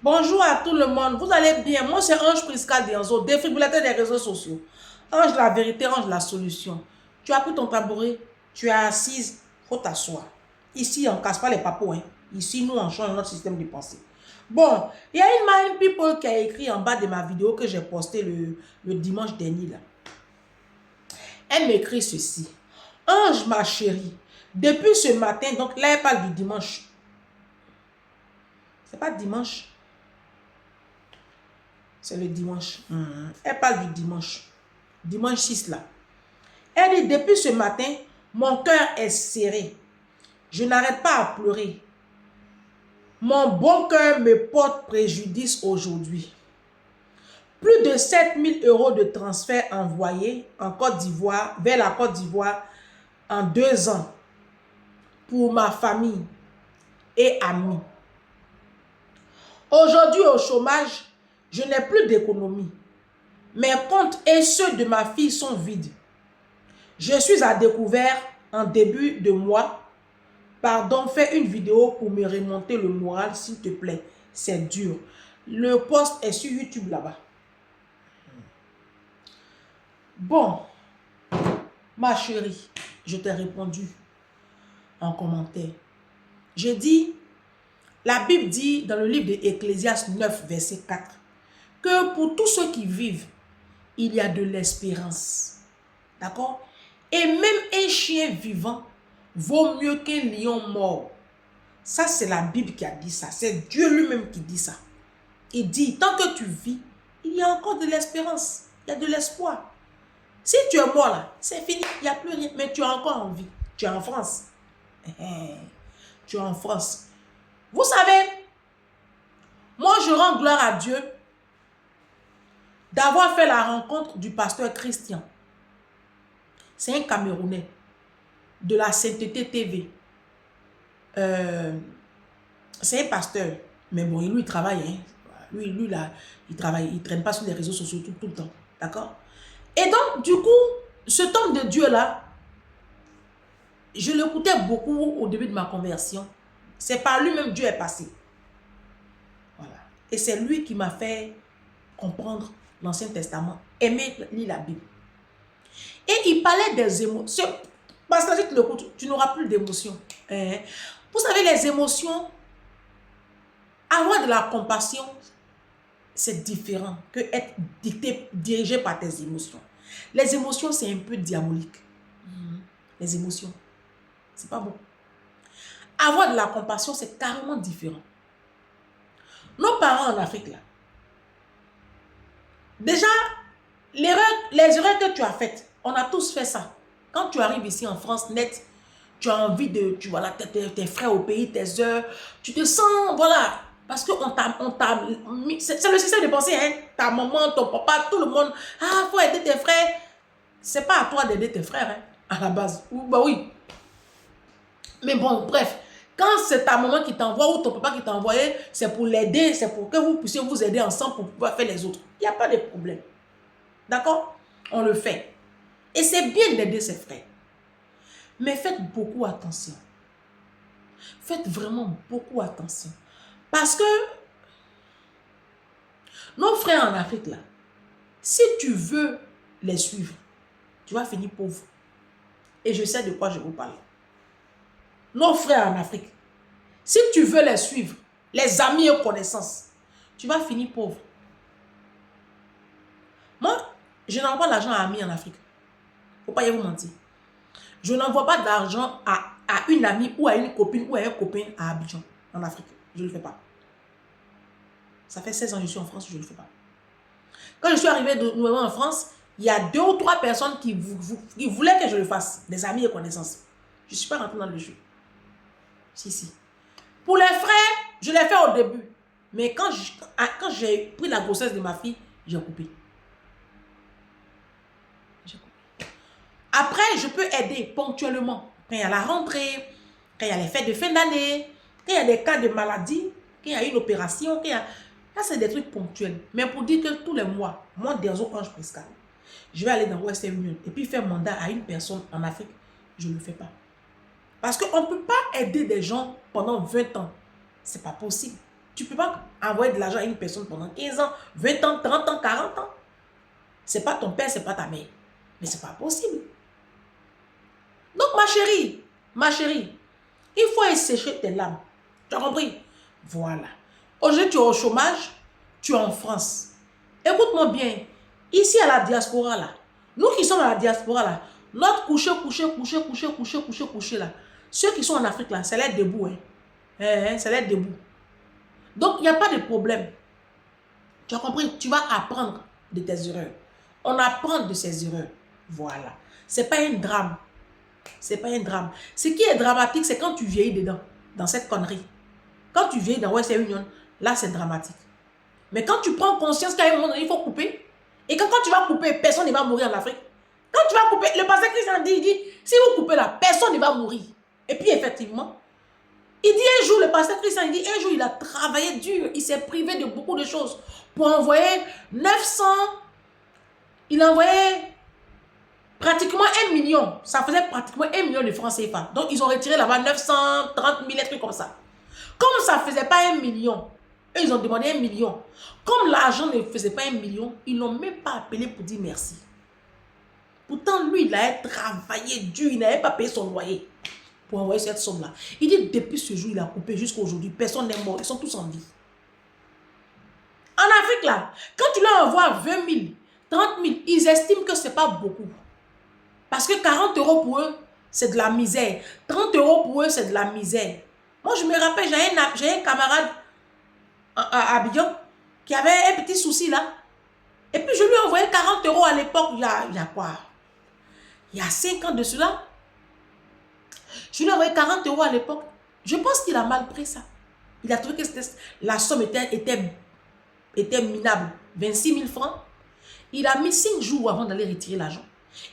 Bonjour à tout le monde, vous allez bien? Moi c'est Ange Prisca Dianzo, défibrillateur des réseaux sociaux. Ange la vérité, Ange la solution. Tu as pris ton tabouret, tu es assise, faut t'asseoir. Ici on ne casse pas les papos, hein. Ici nous on change notre système de pensée. Bon, il y a une mind people qui a écrit en bas de ma vidéo que j'ai postée le dimanche dernier là. Elle m'écrit ceci. Ange ma chérie, depuis ce matin, donc là elle parle du dimanche. C'est pas dimanche. C'est le dimanche. Elle parle du dimanche. Dimanche 6 là. Elle dit, depuis ce matin, mon cœur est serré. Je n'arrête pas à pleurer. Mon bon cœur me porte préjudice aujourd'hui. Plus de 7 000 € de transfert envoyés en Côte d'Ivoire, vers la Côte d'Ivoire en 2 ans pour ma famille et amis. Aujourd'hui au chômage, je n'ai plus d'économie. Mes comptes et ceux de ma fille sont vides. Je suis à découvert en début de mois. Pardon, fais une vidéo pour me remonter le moral, s'il te plaît. C'est dur. Le post est sur YouTube là-bas. Bon, ma chérie, je t'ai répondu en commentaire. J'ai dit, la Bible dit dans le livre de Ecclésiaste 9, verset 4, que pour tous ceux qui vivent, il y a de l'espérance. D'accord? Et même un chien vivant vaut mieux qu'un lion mort. Ça, c'est la Bible qui a dit ça. C'est Dieu lui-même qui dit ça. Il dit, tant que tu vis, il y a encore de l'espérance. Il y a de l'espoir. Si tu es mort là, c'est fini. Il n'y a plus rien. Mais tu es encore en vie. Tu es en France. Tu es en France. Vous savez, moi, je rends gloire à Dieu d'avoir fait la rencontre du pasteur Christian. C'est un Camerounais de la Sainteté TV. C'est un pasteur. Mais bon, lui, il travaille. Hein. Lui là, il travaille. Il ne traîne pas sur les réseaux sociaux tout le temps. D'accord? Et donc, du coup, cet homme de Dieu-là, je l'écoutais beaucoup au début de ma conversion. C'est par lui-même Dieu est passé. Voilà. Et c'est lui qui m'a fait comprendre l'Ancien Testament, aimer lire la Bible. Et il parlait des émotions. Parce que si tu l'écoutes, tu n'auras plus d'émotions. Vous savez, les émotions, avoir de la compassion, c'est différent que être dirigé par tes émotions. Les émotions, c'est un peu diabolique. Les émotions, c'est pas bon. Avoir de la compassion, c'est carrément différent. Nos parents en Afrique, là, déjà, les erreurs que tu as faites, on a tous fait ça. Quand tu arrives ici en France, net, tu as envie de, tu vois là, tes frères au pays, tes heures, tu te sens, voilà, parce que c'est le système de pensée, hein, ta maman, ton papa, tout le monde, ah, faut aider tes frères. C'est pas à toi d'aider tes frères, hein, à la base. Bah oui. Mais bon, bref, quand c'est ta maman qui t'envoie ou ton papa qui t'a envoyé, c'est pour l'aider, c'est pour que vous puissiez vous aider ensemble pour pouvoir faire les autres. Il n'y a pas de problème. D'accord? On le fait. Et c'est bien d'aider ses frères. Mais faites beaucoup attention. Faites vraiment beaucoup attention. Parce que nos frères en Afrique, là, si tu veux les suivre, tu vas finir pauvre. Et je sais de quoi je vous parle. Nos frères en Afrique, si tu veux les suivre, les amis et connaissances, tu vas finir pauvre. Moi, je n'envoie pas l'argent à amis en Afrique. Il ne faut pas y vous mentir. Je n'envoie pas d'argent à une amie ou à une copine ou à un copain à Abidjan, en Afrique. Je ne le fais pas. Ça fait 16 ans que je suis en France, je ne le fais pas. Quand je suis arrivée de nouveau en France, il y a 2 ou 3 personnes qui voulaient que je le fasse, des amis et connaissances. Je ne suis pas rentrée dans le jeu. Si. Pour les frères, je l'ai fait au début. Mais quand j'ai pris la grossesse de ma fille, j'ai coupé. Après, je peux aider ponctuellement. Quand il y a la rentrée, quand il y a les fêtes de fin d'année, quand il y a des cas de maladie, quand il y a une opération, quand il y a... Là, c'est des trucs ponctuels. Mais pour dire que tous les mois, moi, Dianzo Ange Prisca, je vais aller dans Western Union et puis faire mandat à une personne en Afrique, je ne le fais pas. Parce qu'on ne peut pas aider des gens pendant 20 ans. Ce n'est pas possible. Tu ne peux pas envoyer de l'argent à une personne pendant 15 ans, 20 ans, 30 ans, 40 ans. Ce n'est pas ton père, ce n'est pas ta mère. Mais ce n'est pas possible. Donc, ma chérie, il faut assécher tes larmes. Tu as compris? Voilà. Aujourd'hui, tu es au chômage, tu es en France. Écoute-moi bien. Ici, à la diaspora, là, nous qui sommes à la diaspora, là, notre coucher, là, ceux qui sont en Afrique, là, c'est l'air debout. C'est l'air debout. Donc, il n'y a pas de problème. Tu as compris? Tu vas apprendre de tes erreurs. On apprend de ses erreurs. Voilà. Ce n'est pas un drame. C'est pas un drame. Ce qui est dramatique, c'est quand tu vieillis dedans, dans cette connerie. Quand tu vieillis dans Western Union, là, c'est dramatique. Mais quand tu prends conscience qu'à un moment donné, il faut couper, et quand tu vas couper, personne ne va mourir en Afrique. Quand tu vas couper, le pasteur Christian dit, il dit, si vous coupez là, personne ne va mourir. Et puis, effectivement, il dit un jour, le pasteur Christian, il dit, un jour, il a travaillé dur, il s'est privé de beaucoup de choses pour envoyer 900, il a envoyé pratiquement 1 million. Ça faisait pratiquement 1 million de francs CFA. Donc, ils ont retiré là-bas 930 000, trucs comme ça. Comme ça ne faisait pas 1 million, eux, ils ont demandé 1 million. Comme l'argent ne faisait pas 1 million, ils n'ont même pas appelé pour dire merci. Pourtant, lui, il a travaillé dur, il n'avait pas payé son loyer pour envoyer cette somme-là. Il dit, depuis ce jour, il a coupé jusqu'à aujourd'hui, personne n'est mort, ils sont tous en vie. En Afrique, là, quand tu leur envoies 20 000, 30 000, ils estiment que ce n'est pas beaucoup. Parce que 40 € pour eux, c'est de la misère. 30 € pour eux, c'est de la misère. Moi, je me rappelle, j'ai un camarade à Abidjan qui avait un petit souci là. Et puis, je lui ai envoyé 40 € à l'époque. Il y a quoi? Il y a 5 ans de cela. Je lui ai envoyé 40 € à l'époque. Je pense qu'il a mal pris ça. Il a trouvé que la somme était minable. 26 000 francs. Il a mis 5 jours avant d'aller retirer l'argent.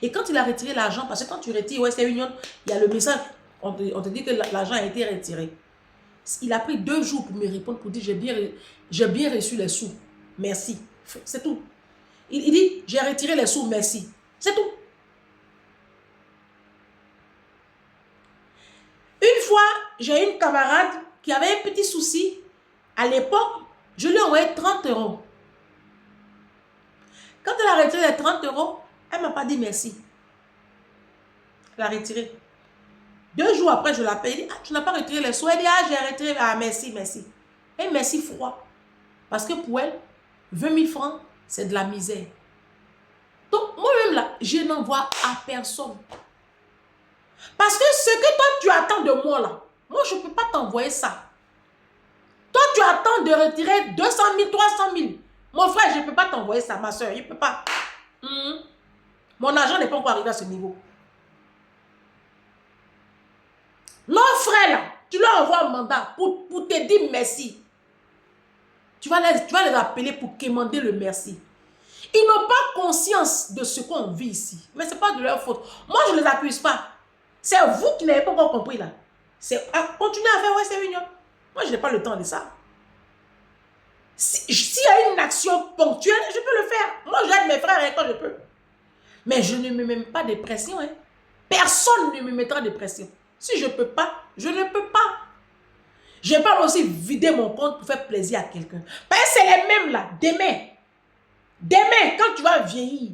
Et quand il a retiré l'argent, parce que quand tu retires Western Union, il y a le message, on te dit que l'argent a été retiré. Il a pris 2 jours pour me répondre, pour dire j'ai bien reçu les sous, merci. C'est tout. Il dit j'ai retiré les sous, merci. C'est tout. Une fois, j'ai une camarade qui avait un petit souci. À l'époque, je lui ai envoyé 30 €. Quand elle a retiré les 30 €, elle ne m'a pas dit merci. Elle a retiré. 2 jours après, je l'appelle. Elle dit, ah, tu n'as pas retiré les sous. Elle dit, ah, j'ai retiré. Ah, merci, merci. Et merci froid. Parce que pour elle, 20 000 francs, c'est de la misère. Donc, moi-même là, je n'envoie à personne. Parce que ce que toi, tu attends de moi là, moi, je ne peux pas t'envoyer ça. Toi, tu attends de retirer 200 000, 300 000. Mon frère, je ne peux pas t'envoyer ça, ma soeur. Je ne peux pas. Mon argent n'est pas encore arrivé à ce niveau. Nos frères là, tu leur envoies un mandat pour te dire merci. Tu vas les appeler pour quémander le merci. Ils n'ont pas conscience de ce qu'on vit ici. Mais ce n'est pas de leur faute. Moi, je ne les accuse pas. C'est vous qui n'avez pas encore compris là. C'est continuer à faire Western Union. Moi, je n'ai pas le temps de ça. S'il y a une action ponctuelle, je peux le faire. Moi, j'aide mes frères quand je peux. Mais je ne me mets pas de pression. Hein. Personne ne me mettra de pression. Si je ne peux pas, je ne peux pas. Je ne vais pas aussi vider mon compte pour faire plaisir à quelqu'un. Parce que c'est les mêmes là. Demain, quand tu vas vieillir,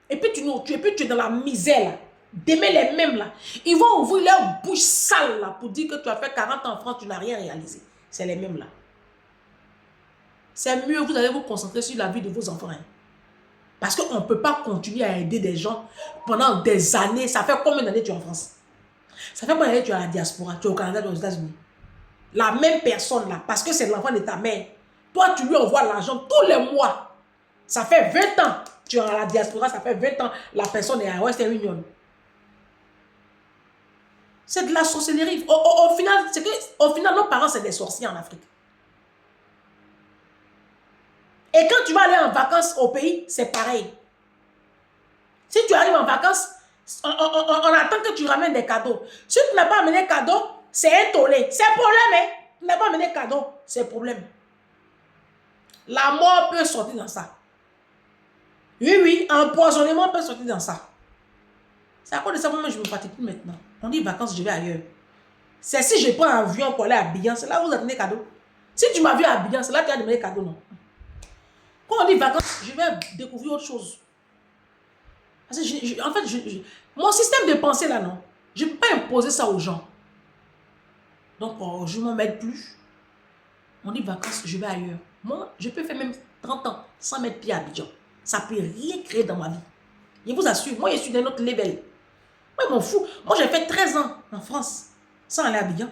et puis tu es dans la misère là. Demain, les mêmes là. Ils vont ouvrir leur bouche sale là pour dire que tu as fait 40 ans en France, tu n'as rien réalisé. C'est les mêmes là. C'est mieux, vous allez vous concentrer sur la vie de vos enfants. Hein. Parce qu'on ne peut pas continuer à aider des gens pendant des années. Ça fait combien d'années tu es en France? Ça fait combien d'années tu es à la diaspora? Tu es au Canada, tu es aux États-Unis. La même personne là, parce que c'est l'enfant de ta mère. Toi, tu lui envoies l'argent tous les mois. Ça fait 20 ans. Tu es à la diaspora, ça fait 20 ans. La personne est à Western Union. C'est de la sorcellerie. Au final, nos parents, c'est des sorciers en Afrique. Et quand tu vas aller en vacances au pays, c'est pareil. Si tu arrives en vacances, on attend que tu ramènes des cadeaux. Si tu n'as pas amené cadeau, c'est un tollé. C'est un problème, hein? Tu n'as pas amené cadeau, c'est un problème. La mort peut sortir dans ça. Oui, empoisonnement peut sortir dans ça. C'est à cause de ça, moi, je ne me pratique plus maintenant. On dit vacances, je vais ailleurs. C'est si je prends un avion pour aller à Abidjan, c'est là où vous attendez cadeau. Si tu m'as vu à Abidjan, c'est là que tu as demandé cadeau, non? Quand on dit vacances, je vais découvrir autre chose. Parce que en fait, mon système de pensée là, non, je ne peux pas imposer ça aux gens. Donc, je ne m'en mêle plus. On dit vacances, je vais ailleurs. Moi, je peux faire même 30 ans sans mettre pied à Abidjan. Ça ne peut rien créer dans ma vie. Je vous assure, moi, je suis d'un autre level. Moi, je m'en fous. Moi, j'ai fait 13 ans en France sans aller à Abidjan.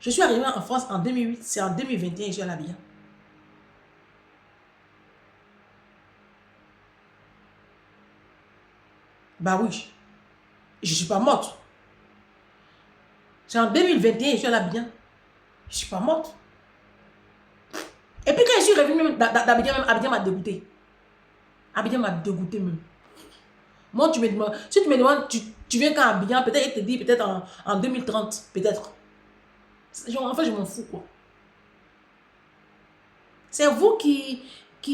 Je suis arrivé en France en 2008. C'est en 2021 que je suis allé à Abidjan. Bah oui. Je ne suis pas morte. C'est en 2021 que je suis allé à Abidjan. Je ne suis pas morte. Et puis quand je suis revenue d'Abidjan, même Abidjan m'a dégoûté. Abidjan m'a dégoûté même. Moi, tu me demandes, si tu me demandes, tu viens quand Abidjan, peut-être il te dit peut-être en 2030, peut-être. En fait, je m'en fous, quoi. C'est vous qui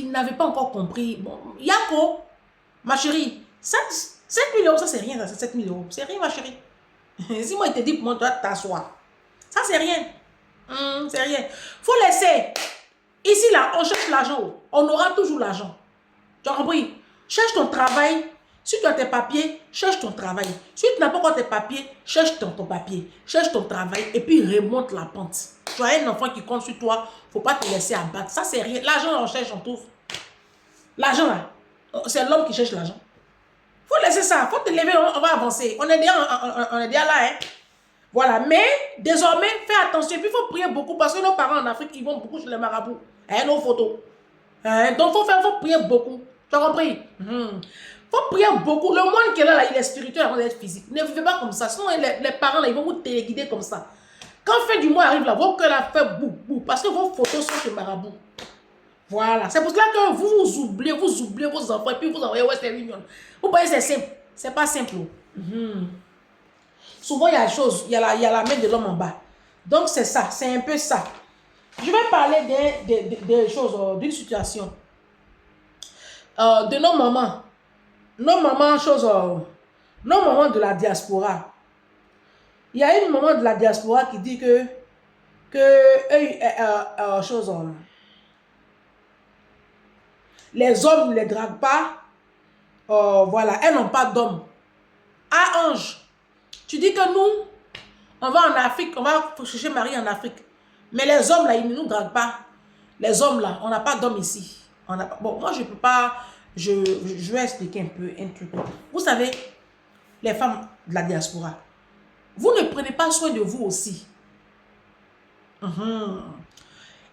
n'avez pas encore compris. Bon, Yako, ma chérie, 7 000 euros, ça c'est rien, ça c'est 7 000 euros. C'est rien, ma chérie. Si moi, il te dit, pour moi, toi, t'assois. Ça, c'est rien. C'est rien. Faut laisser. Ici, là, on cherche l'argent. On aura toujours l'argent. Tu as compris? Cherche ton travail. Si tu as tes papiers, cherche ton travail. Si tu n'as pas encore tes papiers, cherche ton papier. Cherche ton travail et puis remonte la pente. Tu as un enfant qui compte sur toi. Il ne faut pas te laisser abattre. Ça, c'est rien. L'argent, on cherche, on trouve. L'argent, là, c'est l'homme qui cherche l'argent. Il faut laisser ça. Il faut te lever, on va avancer. On est déjà là, hein. Voilà. Mais, désormais, fais attention. Et puis, il faut prier beaucoup parce que nos parents en Afrique, ils vont beaucoup chez les marabouts. Hein, nos photos. Hein, donc, il faut prier beaucoup. Tu as compris? Faut prier beaucoup. Le monde qui est là, il est spirituel avant d'être physique. Ne vivez pas comme ça. Sinon, les parents, là, ils vont vous téléguider comme ça. Quand fin du mois arrive, là, vos cœurs là fait bou, bou, parce que vos photos sont chez Marabout. Voilà. C'est pour cela que vous oubliez vos enfants et puis vous envoyez Western Union. Vous voyez, c'est simple. C'est pas simple. Souvent, il y a des choses. Il y a la main de l'homme en bas. Donc, c'est ça. C'est un peu ça. Je vais parler des choses, d'une situation. De nos mamans. Nos mamans, nos mamans de la diaspora. Il y a une maman de la diaspora qui dit les hommes ne les draguent pas. Voilà, elles n'ont pas d'hommes. Ah, Ange, tu dis que nous, on va en Afrique, on va chercher Marie en Afrique. Mais les hommes là, ils ne nous draguent pas. Les hommes là, on n'a pas d'hommes ici. Bon, moi je ne peux pas, je vais expliquer un peu un truc. Vous savez, les femmes de la diaspora, vous ne prenez pas soin de vous aussi.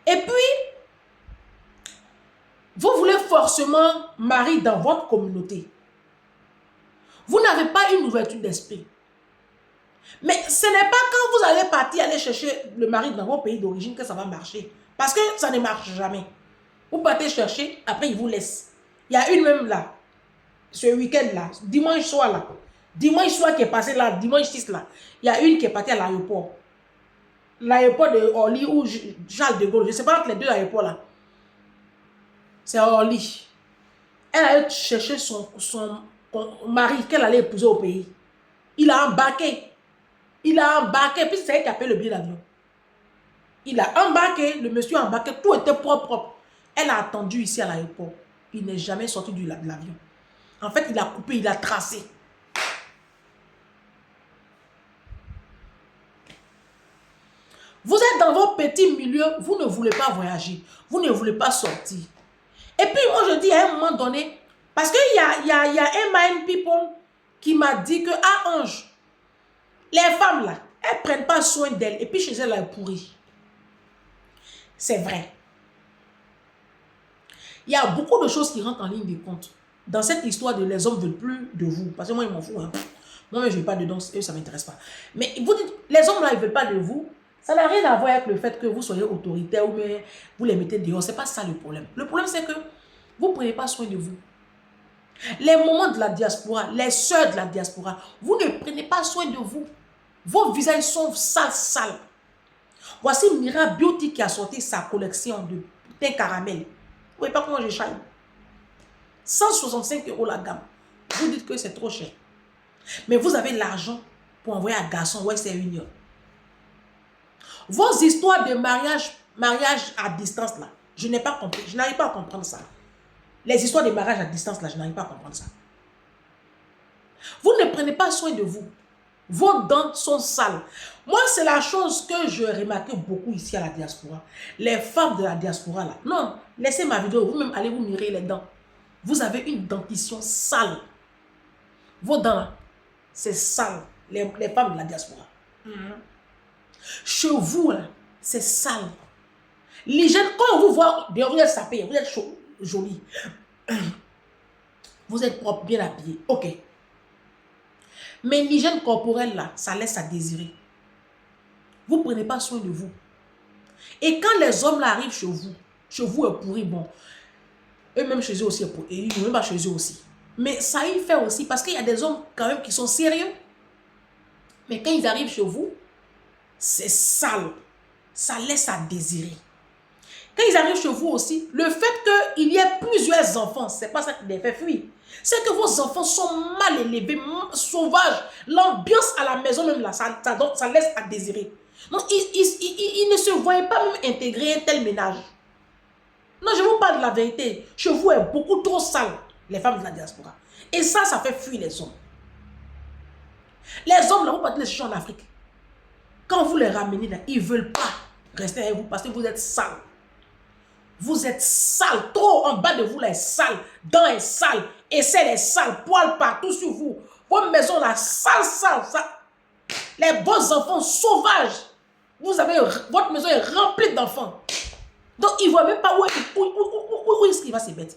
Et puis, vous voulez forcément marier dans votre communauté. Vous n'avez pas une ouverture d'esprit. Mais ce n'est pas quand vous allez partir aller chercher le mari dans vos pays d'origine que ça va marcher. Parce que ça ne marche jamais. Vous partez chercher, après ils vous laissent. Il y a une même là, ce week-end là, dimanche soir là. Dimanche soir qui est passé là, dimanche 6 là, il y a une qui est partie à l'aéroport. L'aéroport de Orly ou Charles de Gaulle, je ne sais pas entre les deux aéroports là. C'est Orly. Elle allait chercher son mari qu'elle allait épouser au pays. Il a embarqué. Puis c'est elle qui a payé le billet d'avion. Il a embarqué, le monsieur a embarqué, tout était propre. Elle a attendu ici à l'aéroport. Il n'est jamais sorti de l'avion. En fait, il a coupé, il a tracé. Vous êtes dans vos petits milieux, vous ne voulez pas voyager, vous ne voulez pas sortir. Et puis moi je dis à un moment donné, parce qu'il y a un mind people qui m'a dit que, ah Ange, les femmes là, elles ne prennent pas soin d'elles et puis chez elles, elles pourrissent. C'est vrai. Il y a beaucoup de choses qui rentrent en ligne de compte. Dans cette histoire de les hommes ne veulent plus de vous, parce que moi, ils m'en foutent. Hein. Moi, je ne veux pas de danse, eux, ça ne m'intéresse pas. Mais vous dites, les hommes là, ils ne veulent pas de vous. Ça n'a rien à voir avec le fait que vous soyez autoritaire ou bien vous les mettez dehors. Ce n'est pas ça le problème. Le problème, c'est que vous ne prenez pas soin de vous. Les moments de la diaspora, les sœurs de la diaspora, vous ne prenez pas soin de vous. Vos visages sont sales. Voici Mira Beauty qui a sorti sa collection de thé caramel. Vous ne voyez pas comment je chaille. 165 € la gamme. Vous dites que c'est trop cher. Mais vous avez l'argent pour envoyer un garçon Western Union. Vos histoires de mariage à distance là, je n'ai pas compris. Je n'arrive pas à comprendre ça. Les histoires de mariage à distance là, je n'arrive pas à comprendre ça. Vous ne prenez pas soin de vous. Vos dents sont sales. Moi, c'est la chose que je remarque beaucoup ici à la diaspora. Les femmes de la diaspora là. Non, laissez ma vidéo, vous-même allez vous mirer les dents. Vous avez une dentition sale. Vos dents là, c'est sale. Les femmes de la diaspora. Chez vous là, c'est sale. L'hygiène, quand on vous voit, bien vous êtes sapé, vous êtes chaud, joli. Vous êtes propre, bien habillé. Ok. Mais l'hygiène corporelle là, ça laisse à désirer. Vous ne prenez pas soin de vous. Et quand les hommes là arrivent chez vous est pourri, bon, eux-mêmes chez eux aussi, et ils ne vont pas chez eux aussi. Mais ça y fait aussi, parce qu'il y a des hommes quand même qui sont sérieux. Mais quand ils arrivent chez vous, c'est sale. Ça laisse à désirer. Quand ils arrivent chez vous aussi, le fait qu'il y ait plusieurs enfants, c'est pas ça qui les fait fuir. C'est que vos enfants sont mal élevés, sauvages. L'ambiance à la maison même là, ça laisse à désirer. Donc, ils ne se voyaient pas même intégrer un tel ménage. Non, je vous parle de la vérité. Chez vous est beaucoup trop sale, les femmes de la diaspora. Et ça fait fuir les hommes. Les hommes là, vous partez les chercher en Afrique. Quand vous les ramenez là, ils ne veulent pas rester avec vous parce que vous êtes sale. Vous êtes sale, trop en bas de vous là est sale, dents est sale, aisselle est sale, poils partout sur vous. Votre maison là, sale. Les bons enfants sauvages. Votre maison est remplie d'enfants. Donc ils ne voient même pas où est-ce qu'il va se mettre.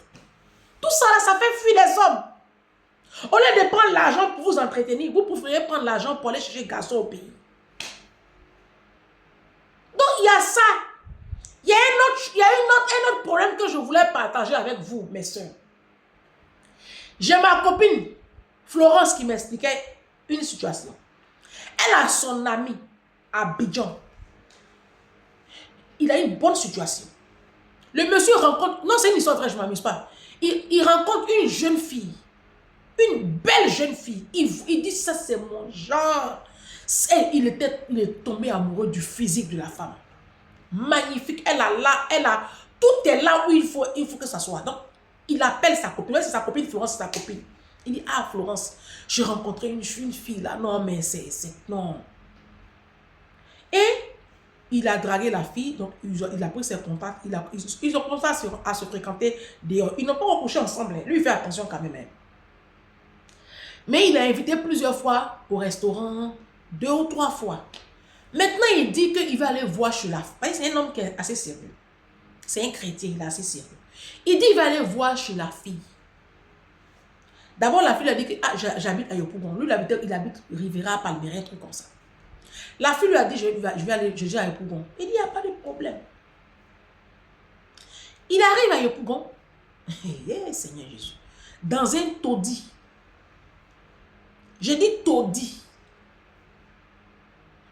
Tout ça là, ça fait fuir les hommes. Au lieu de prendre l'argent pour vous entretenir, vous préférez prendre l'argent pour aller chercher un garçon au pays. Donc il y a ça. Il y a un autre problème que je voulais partager avec vous, mes soeurs. J'ai ma copine, Florence, qui m'expliquait une situation. Elle a son ami à Abidjan. Il a une bonne situation. Le monsieur rencontre... Non, c'est une histoire vraie, je ne m'amuse pas. Il rencontre une jeune fille. Une belle jeune fille. Il dit, ça c'est mon genre. Il est tombé amoureux du physique de la femme. Magnifique, tout est là où il faut que ça soit. Donc, il appelle sa copine. C'est sa copine, Florence, c'est sa copine. Il dit, ah Florence, j'ai rencontré une fille là. Non, mais non. Et il a dragué la fille, donc il a pris ses contacts. Ils ont commencé à se fréquenter dehors. Ils n'ont pas recouché ensemble. Lui, il fait attention quand même. Mais il a invité plusieurs fois au restaurant, 2 ou 3 fois. Maintenant, il dit qu'il va aller voir chez la fille. C'est un homme qui est assez sérieux. C'est un chrétien, il est assez sérieux. Il dit qu'il va aller voir chez la fille. D'abord, la fille lui a dit que j'habite à Yopougon. Lui, il habite Rivera, Palmyra, un truc comme ça. La fille lui a dit, je vais aller à Yopougon. Il dit, il n'y a pas de problème. Il arrive à Yopougon. Seigneur Jésus. Dans un taudis. J'ai dit taudis.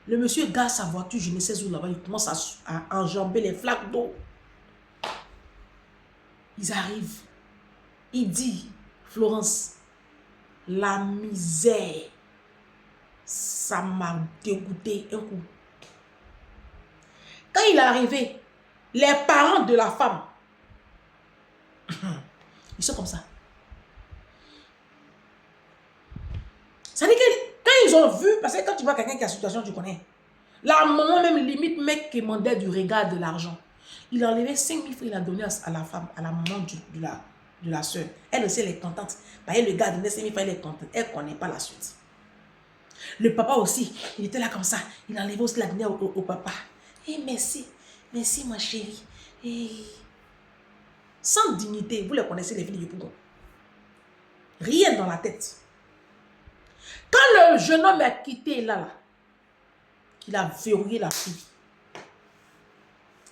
Le monsieur gare sa voiture, je ne sais où là-bas, il commence à enjamber les flaques d'eau. Ils arrivent. Il dit, Florence, la misère, ça m'a dégoûté un coup. Quand il est arrivé, les parents de la femme, ils sont comme ça. Ça veut dire que quand ils ont vu, parce que quand tu vois quelqu'un qui a une situation, tu connais. La maman même limite mec qui demandait du regard de l'argent. Il a enlevé 5 000 francs, il a donné à la femme, à la maman de la soeur. Elle aussi, elle est contente. Parce que le gars a donné 5 000 francs, elle est contente. Elle ne connaît pas la suite. Le papa aussi, il était là comme ça. Il a enlevé aussi la donné au papa. Eh, merci, merci ma chérie. Sans dignité, vous les connaissez les filles du Yopougon. Rien dans la tête. Quand le jeune homme a quitté là, il a verrouillé la fille.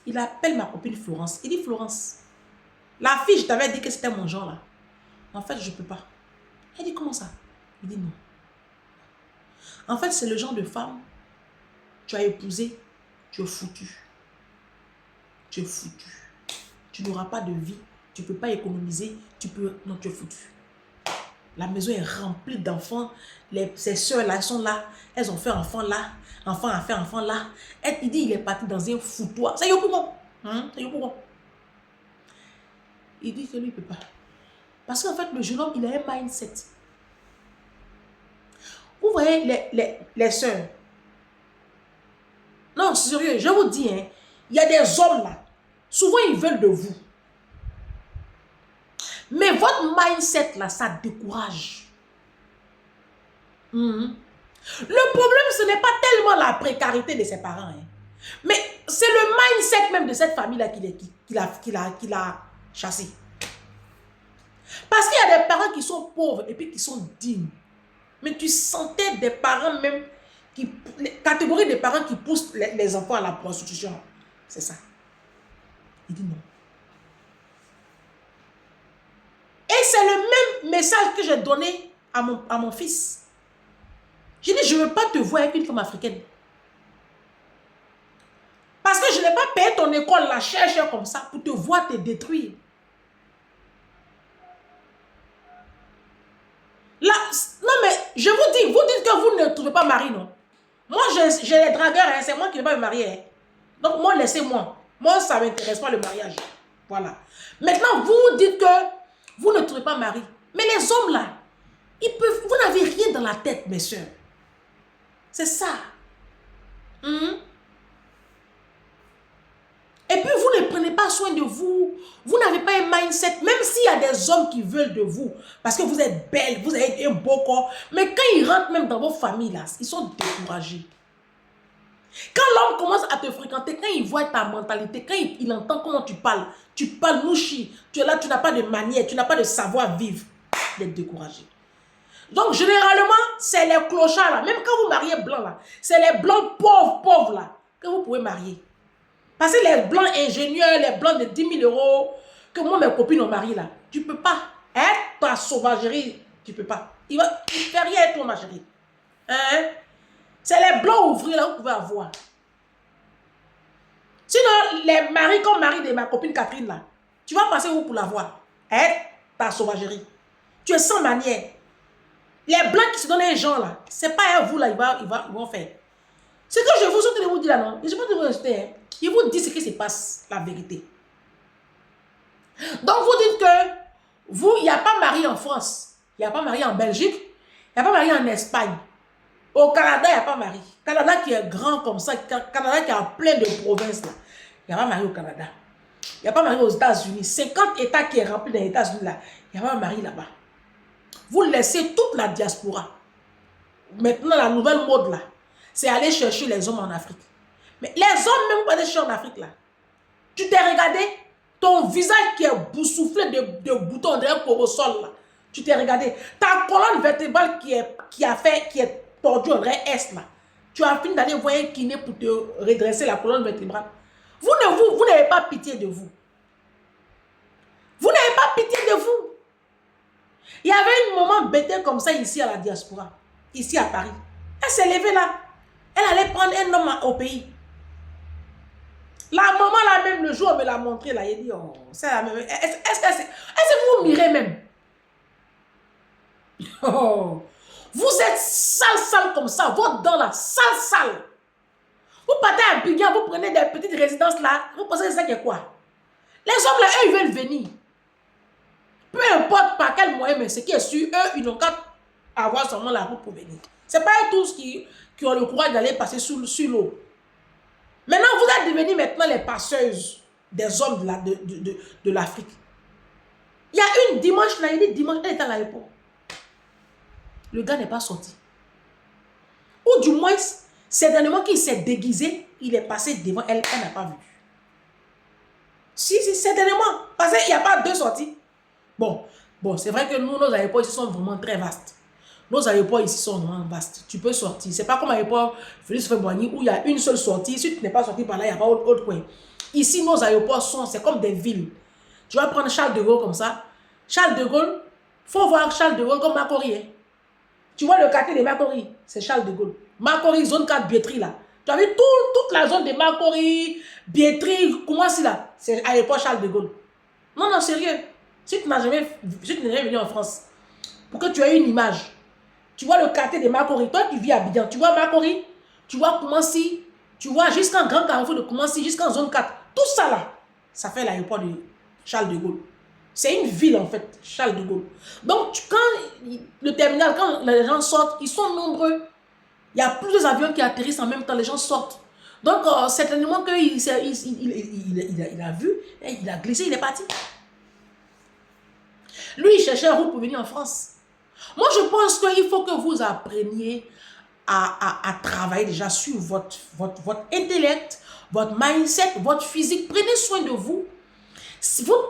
Il appelle ma copine Florence. Il dit, Florence, la fille, je t'avais dit que c'était mon genre là. En fait, je ne peux pas. Elle dit, comment ça? Il dit, non. En fait, c'est le genre de femme, tu as épousé, tu es foutu. Tu es foutu. Tu n'auras pas de vie. Tu ne peux pas économiser. Non, tu es foutu. La maison est remplie d'enfants. Ses soeurs là, elles sont là. Elles ont fait enfant là. Enfant a fait enfant là. Il dit il est parti dans un foutoir. C'est Yopougon. C'est Yopougon. Il dit que lui, il ne peut pas. Parce qu'en fait, le jeune homme, il a un mindset. Vous voyez les soeurs. Non, sérieux, je vous dis, hein, il y a des hommes là. Souvent, ils veulent de vous. Mais votre mindset là, ça décourage. Le problème, ce n'est pas tellement la précarité de ses parents. Hein. Mais c'est le mindset même de cette famille-là qu'il a chassé. Parce qu'il y a des parents qui sont pauvres et puis qui sont dignes. Mais tu sentais des parents même, catégorie des parents qui poussent les enfants à la prostitution. C'est ça. Il dit non. Et c'est le même message que j'ai donné à mon fils. J'ai dit, je ne veux pas te voir avec une femme africaine. Parce que je n'ai pas payé ton école, la cher comme ça, pour te voir te détruire. Là, non mais, je vous dis, vous dites que vous ne trouvez pas mari, non? Moi, j'ai les dragueurs, hein, c'est moi qui ne vais pas me marier. Hein. Donc, moi, laissez-moi. Moi, ça ne m'intéresse pas le mariage. Voilà. Maintenant, vous dites que vous ne trouvez pas mari. Mais les hommes, là, vous n'avez rien dans la tête, mes soeurs. C'est ça. Et puis, vous ne prenez pas soin de vous. Vous n'avez pas un mindset. Même s'il y a des hommes qui veulent de vous. Parce que vous êtes belle, vous avez un beau corps. Mais quand ils rentrent même dans vos familles, là, ils sont découragés. Quand l'homme commence à te fréquenter, quand il voit ta mentalité, quand il entend comment tu parles mouchi, tu es là, tu n'as pas de manière, tu n'as pas de savoir-vivre, il est découragé. Donc, généralement, c'est les clochards, là. Même quand vous mariez blanc, là, c'est les blancs pauvres, là, que vous pouvez marier. Parce que les blancs ingénieurs, les blancs de 10 000 euros, que moi, mes copines ont marié, là, tu ne peux pas. Hein? Ta sauvagerie, tu ne peux pas. Il ne fait rien, toi, ma chérie. Hein? C'est les blancs ouvriers, là, vous pouvez avoir. Sinon, les maris comme mari de ma copine Catherine, là, tu vas passer où pour l'avoir? Hein? Ta sauvagerie. Tu es sans manière. Les blancs qui se donnent les gens là, c'est pas à vous là, ils vont faire. Ce que je vous souhaite de vous dire là, non, je ne vais pas vous rester, hein. Je vous dis ce qui se passe, la vérité. Donc vous dites que vous, il n'y a pas mari en France, il n'y a pas mari en Belgique, il n'y a pas mari en Espagne. Au Canada, il n'y a pas mari. Canada qui est grand comme ça, Canada qui a plein de provinces là. Il n'y a pas mari au Canada. Il n'y a pas mari aux États-Unis. 50 États qui est rempli dans les États-Unis là. Il n'y a pas mari là-bas. Vous laissez toute la diaspora. Maintenant, la nouvelle mode là, c'est aller chercher les hommes en Afrique. Mais les hommes même pas aller chercher en Afrique là. Tu t'es regardé, ton visage qui est boussouflé de boutons d'un corosol là. Tu t'es regardé. Ta colonne vertébrale qui est tordue en S là. Tu as fini d'aller voir un kiné pour te redresser la colonne vertébrale. Vous n'avez pas pitié de vous. Vous n'avez pas pitié de vous. Il y avait un moment bête comme ça ici à la diaspora, ici à Paris. Elle s'est levée là. Elle allait prendre un homme au pays. La maman là même, le jour où elle me l'a montré là, elle dit, oh, c'est la même. Est-ce que vous mirez même? Oh, vous êtes sale comme ça, votre dent là, sale. Vous partez à Bignan, vous prenez des petites résidences là, vous pensez que c'est ça qui est quoi? Les hommes là, eux, ils veulent venir. Peu importe par quel moyen, mais ce qui est sûr, eux, ils n'ont qu'à avoir seulement la route pour venir. Ce n'est pas eux tous qui ont le courage d'aller passer sur l'eau. Maintenant, vous êtes devenus maintenant les passeuses des hommes de l'Afrique. Il y a une dimanche, là, il dit dimanche, elle est à l'aéroport. Le gars n'est pas sorti. Ou du moins, certainement qu'il s'est déguisé, il est passé devant elle, elle n'a pas vu. Si, certainement. Parce qu'il n'y a pas deux sorties. Bon, c'est vrai que nous, nos aéroports ici sont vraiment très vastes. Nos aéroports ici sont vraiment vastes. Tu peux sortir. C'est pas comme l'aéroport Félix Houphouët-Boigny où il y a une seule sortie. Si tu n'es pas sorti par là, il n'y a pas autre coin. Ici, nos aéroports c'est comme des villes. Tu vas prendre Charles de Gaulle comme ça. Charles de Gaulle, il faut voir Charles de Gaulle comme Makori. Hein. Tu vois le quartier de Makori, c'est Charles de Gaulle. Makori, zone 4, Biétry là. Tu as vu toute la zone de Makori, Biétry, comment c'est là? C'est aéroport Charles de Gaulle. Non, sérieux. Si tu n'es jamais venu en France, pour que tu aies une image. Tu vois le quartier de Makori. Toi qui vis à Abidjan, tu vois Makori, tu vois Koumassi, tu vois jusqu'en Grand Carrefour de Koumassi, jusqu'en zone 4. Tout ça là, ça fait l'aéroport de Charles de Gaulle. C'est une ville en fait, Charles de Gaulle. Donc quand le terminal, quand les gens sortent, ils sont nombreux. Il y a plusieurs avions qui atterrissent en même temps, les gens sortent. Donc certainement qu'il il a vu, il a glissé, il est parti. Lui, il cherchait une route pour venir en France. Moi, je pense qu'il faut que vous appreniez à travailler déjà sur votre intellect, votre mindset, votre physique. Prenez soin de vous. Si on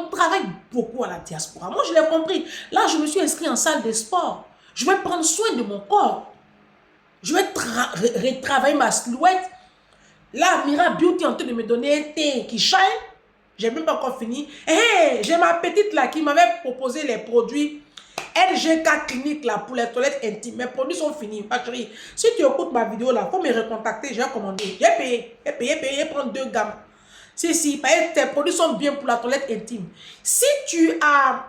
travaille beaucoup à la diaspora. Moi, je l'ai compris. Là, je me suis inscrit en salle de sport. Je vais prendre soin de mon corps. Je vais retravailler ma silhouette. Là, Mira Beauty est en train de me donner un thé qui shine. Je n'ai même pas encore fini. J'ai ma petite là qui m'avait proposé les produits LGK Clinique là pour les toilettes intimes. Mes produits sont finis. Ma chérie, si tu écoutes ma vidéo là, il faut me recontacter. J'ai commandé. J'ai payé, prendre 2 gammes. Si, tes produits sont bien pour la toilette intime. Si tu as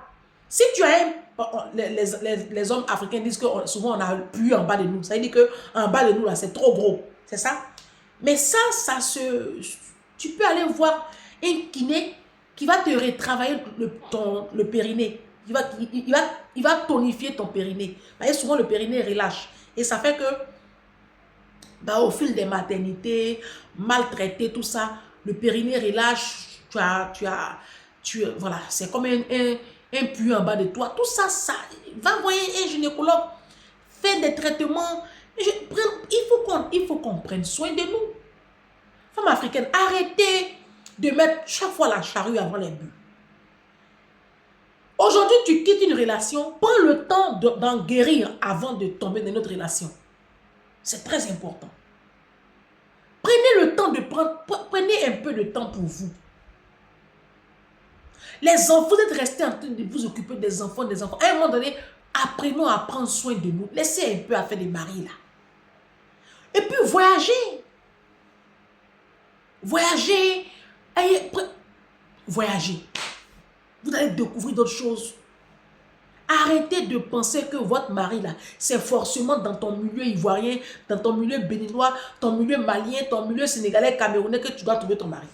les hommes africains disent que souvent on a pu en bas de nous. Ça veut dire que en bas de nous là, c'est trop gros. C'est ça? Mais ça tu peux aller voir un kiné qui va te retravailler le périnée. Il va tonifier ton périnée. Parce que souvent le périnée relâche. Et ça fait que au fil des maternités, maltraité, tout ça, le périnée relâche. Voilà, c'est comme un puits en bas de toi. Tout ça, va voir un gynécologue. Faire des traitements. Il faut qu'on prenne soin de nous. Femmes africaines, arrêtez de mettre chaque fois la charrue avant les bœufs. Aujourd'hui, tu quittes une relation, prends le temps d'en guérir avant de tomber dans une autre relation. C'est très important. Prenez le temps prenez un peu de temps pour vous. Les enfants, vous êtes restés en train de vous occuper des enfants. À un moment donné, apprenons à prendre soin de nous. Laissez un peu à faire des maris là. Et puis voyager. Voyager. Voyager. Vous allez découvrir d'autres choses. Arrêtez de penser que votre mari là, c'est forcément dans ton milieu ivoirien, dans ton milieu béninois, ton milieu malien, ton milieu sénégalais, camerounais que tu dois trouver ton mari.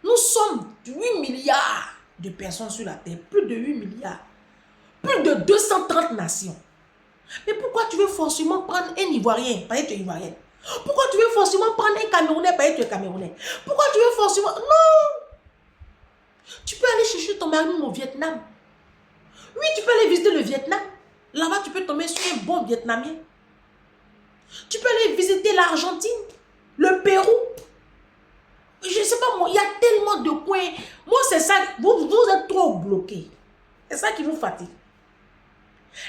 Nous sommes 8 milliards de personnes sur la terre, plus de 8 milliards, plus de 230 nations. Mais pourquoi tu veux forcément prendre un Ivoirien, parce que tu es Ivoirienne? Pourquoi tu veux forcément prendre un Camerounais, parce que tu es Camerounais? Pourquoi tu veux forcément... Non! Tu peux aller chercher ton mari au Vietnam. Oui, tu peux aller visiter le Vietnam. Là-bas, tu peux tomber sur un bon Vietnamien. Tu peux aller visiter l'Argentine, le Pérou. Je ne sais pas moi, il y a tellement de coins. Moi, c'est ça, vous êtes trop bloqués. C'est ça qui vous fatigue.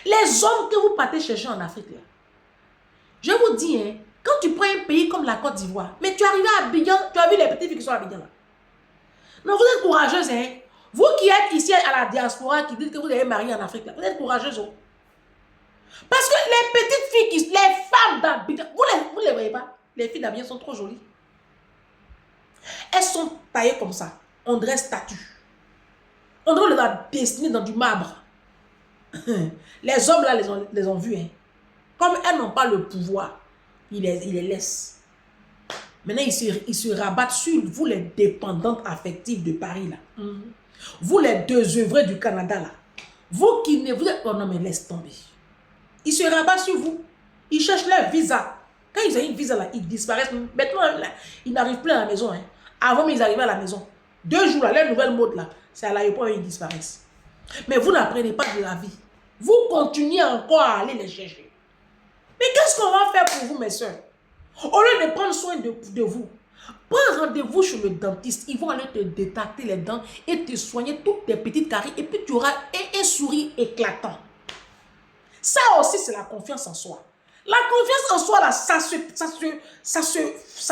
Les hommes que vous partez chercher en Afrique, là, je vous dis, hein, quand tu prends un pays comme la Côte d'Ivoire, mais tu arrives à Abidjan, tu as vu les petites filles qui sont à Abidjan là. Non, vous êtes courageuses, hein. Vous qui êtes ici à la diaspora, qui dites que vous avez marié en Afrique, là, vous êtes courageuses. Oh. Parce que les petites filles, les femmes d'Abidjan, vous les voyez pas? Les filles d'Abidjan sont trop jolies. Elles sont taillées comme ça. On dirait statue. On dirait la destinée dans du marbre. Les hommes là les ont vus. Hein. Comme elles n'ont pas le pouvoir, ils les laissent. Maintenant, ils se rabattent sur vous les dépendantes affectives de Paris là. Vous les désœuvrés du Canada là. Vous qui ne vous êtes... Oh non mais laisse tomber. Ils se rabattent sur vous. Ils cherchent leur visa. Quand ils ont une visa là, ils disparaissent. Maintenant là, ils n'arrivent plus à la maison. Hein. Avant, ils arrivaient à la maison. 2 jours là, leur nouvelle mode là, c'est à l'aéroport et ils disparaissent. Mais vous n'apprenez pas de la vie. Vous continuez encore à aller les chercher. Mais qu'est-ce qu'on va faire pour vous, mes soeurs? Au lieu de prendre soin de vous, prends rendez-vous chez le dentiste. Ils vont aller te détacter les dents et te soigner toutes tes petites caries. Et puis tu auras un sourire éclatant. Ça aussi, c'est la confiance en soi. La confiance en soi, là, ça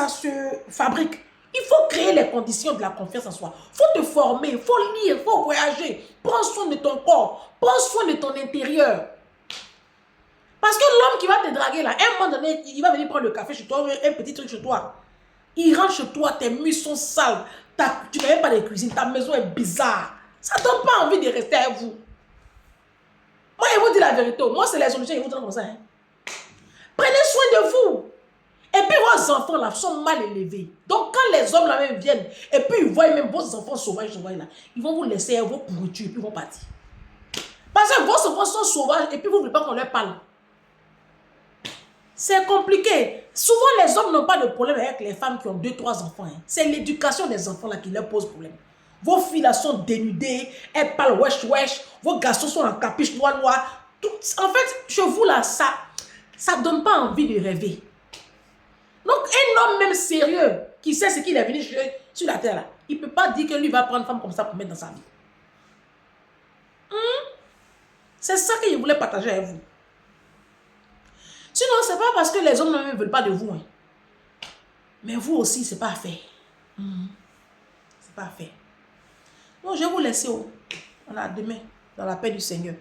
se fabrique. Il faut créer les conditions de la confiance en soi. Il faut te former, il faut lire, il faut voyager. Prends soin de ton corps. Prends soin de ton intérieur. Parce que l'homme qui va te draguer là, à un moment donné, il va venir prendre le café chez toi, un petit truc chez toi. Il rentre chez toi, tes muscles sont sales. Tu n'as même pas de cuisine, ta maison est bizarre. Ça ne donne pas envie de rester avec vous. Moi, je vous dis la vérité. Moi, c'est les solutions, ils vous donnent comme ça. Hein. Prenez soin de vous. Et puis, vos enfants là sont mal élevés. Donc, quand les hommes là même viennent, et puis ils voient même vos enfants sauvages là, ils vont vous laisser vos pourritures et puis ils vont partir. Parce que vos enfants sont sauvages et puis vous ne voulez pas qu'on leur parle. C'est compliqué. Souvent, les hommes n'ont pas de problème avec les femmes qui ont 2-3 enfants. Hein. C'est l'éducation des enfants là qui leur pose problème. Vos filles là sont dénudées, elles parlent wesh wesh, vos garçons sont en capuche noire. Tout, en fait, chez vous là, ça ne donne pas envie de rêver. Donc, un homme même sérieux, qui sait ce qu'il est venu sur la terre là, il ne peut pas dire que lui va prendre une femme comme ça pour mettre dans sa vie. C'est ça que je voulais partager avec vous. Sinon, ce n'est pas parce que les hommes ne veulent pas de vous. Hein. Mais vous aussi, ce n'est pas à faire. C'est pas à faire. Donc, je vais vous laisser. On a demain, dans la paix du Seigneur.